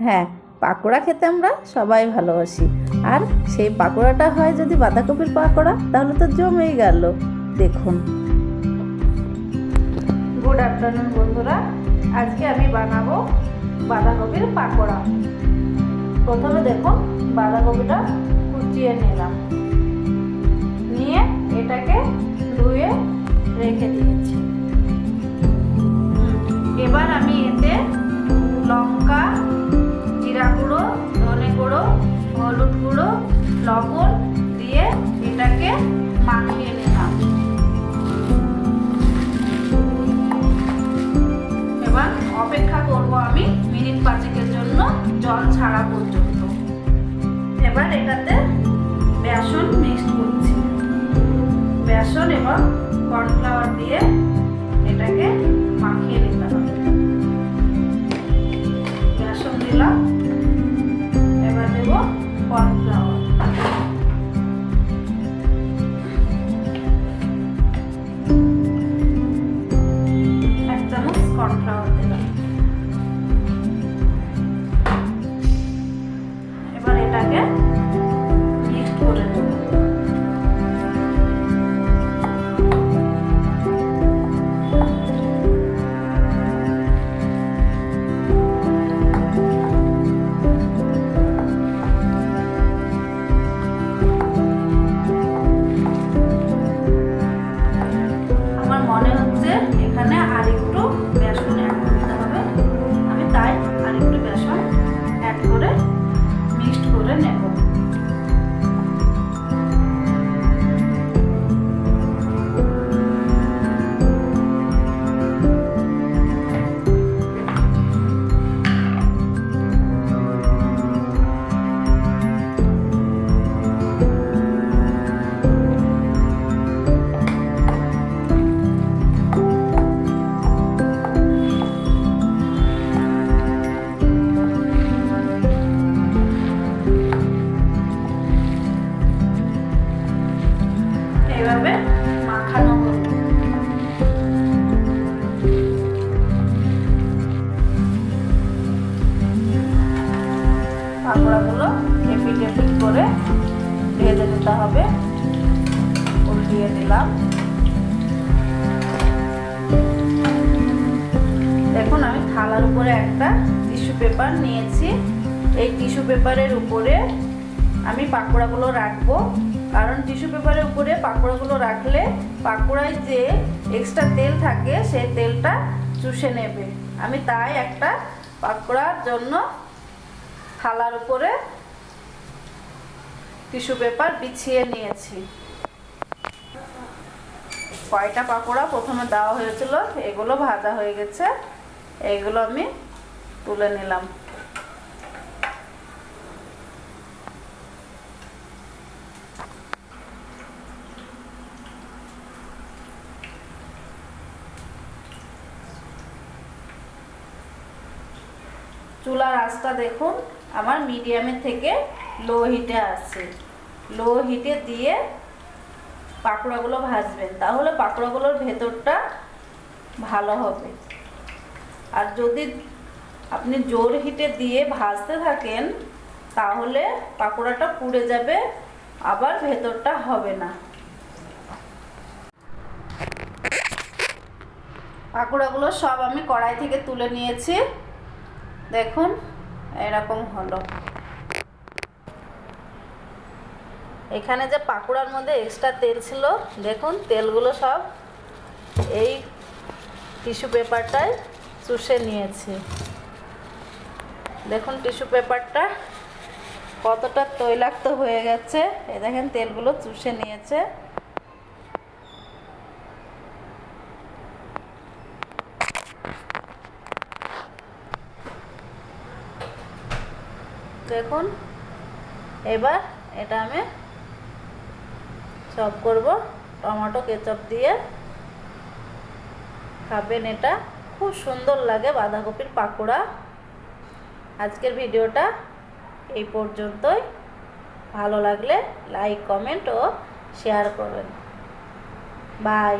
হ্যাঁ, পাকোড়া খেতে আমরা সবাই ভালোবাসি। আর সেই পাকোড়াটা হয় যদি বাঁধাকপির পাকোড়া, তাহলে তো জমেই গেল। দেখুন। গুড আফটারনুন বন্ধুরা, আজকে আমি বানাবো বাঁধাকপির পাকোড়া। প্রথমে দেখুন, বাঁধাকপিটা কুচিয়ে নিলাম, নিয়ে এটাকে ধুয়ে রেখে দিয়েছি। এবার আমি এতে লঙ্কা, জিরা গুঁড়ো, ধনে গুঁড়ো, হলুদ গুঁড়ো, লবণ দিয়ে এটাকে মাখিয়ে নিলাম। এবার অপেক্ষা করব আমি মিনিট 5-এর জন্য, জল ছাড়া পর্যন্ত। এবার এটাতে বেসন মিক্সড করছি। বেসন এবং কর্নফ্লাওয়ার দিয়ে এটাকে মাখিয়ে নিতে হবে। বেসন দিলাম, এবার দেব কর্নফ্লাওয়ার। এক চামচ কর্নফ্লাওয়ার দিলাম। এবার এটাকে মিক্সড করে দেব। মনে হচ্ছে এখানে আর একটু বেসন অ্যাড করতে হবে। আমি তাই আর একটু বেসন অ্যাড করে মিক্সড করে নেব। এইভাবে মাখানো করব। পাকোড়াগুলো এপিট এপিট করে ভেজে নিতে হবে। উল্টিয়ে দিলাম। দেখুন, আমি থালার উপরে একটা টিস্যু পেপার নিয়েছি। এই টিস্যু পেপারের উপরে আমি পাকোড়াগুলো রাখবো, কারণ টিস্যু পেপারের উপরে পাকোড়াগুলো রাখলে পাকোড়ায় যে এক্সট্রা তেল থাকে সেই তেলটা চুষে নেবে। আমি তাই একটা পাকোড়ার জন্য থালার উপরে টিস্যু পেপার বিছিয়ে নিয়েছি। কয়টা পাকোড়া প্রথমে দেওয়া হয়েছিল, এগুলো ভাজা হয়ে গেছে। এগুলো আমি তুলে নিলাম। চুলার আঁচটা দেখুন, আমার মিডিয়ামের থেকে লো হিটে আছে। লো হিটে দিয়ে পাকোড়াগুলো ভাজবেন, তাহলে পাকোড়াগুলোর ভেতরটা ভালো হবে। আর যদি আপনি জোর হিটে দিয়ে ভাজতে থাকেন, তাহলে পাকোড়াটা পুড়ে যাবে, আবার ভেতরটা হবে না। পাকোড়াগুলো সব আমি কড়াই থেকে তুলে নিয়েছি। দেখুন, এরকম হলো। এখানে যে পাকোড়ার মধ্যে এক্সট্রা তেল ছিল, দেখুন তেলগুলো সব এই টিস্যু পেপারটায় চুষে নিয়েছে। দেখুন টিস্যু পেপারটা কতটা তৈলাক্ত হয়ে গেছে। এই দেখেন তেলগুলো চুষে নিয়েছে। দেখুন, এবার এটা আমি সার্ভ করব টমেটো কেচাপ দিয়ে। খাবেন, এটা খুব সুন্দর লাগে বাঁধাকপির পাকোড়া। আজকের ভিডিওটা এই পর্যন্তই। ভালো লাগলে লাইক, কমেন্ট ও শেয়ার করবেন। বাই।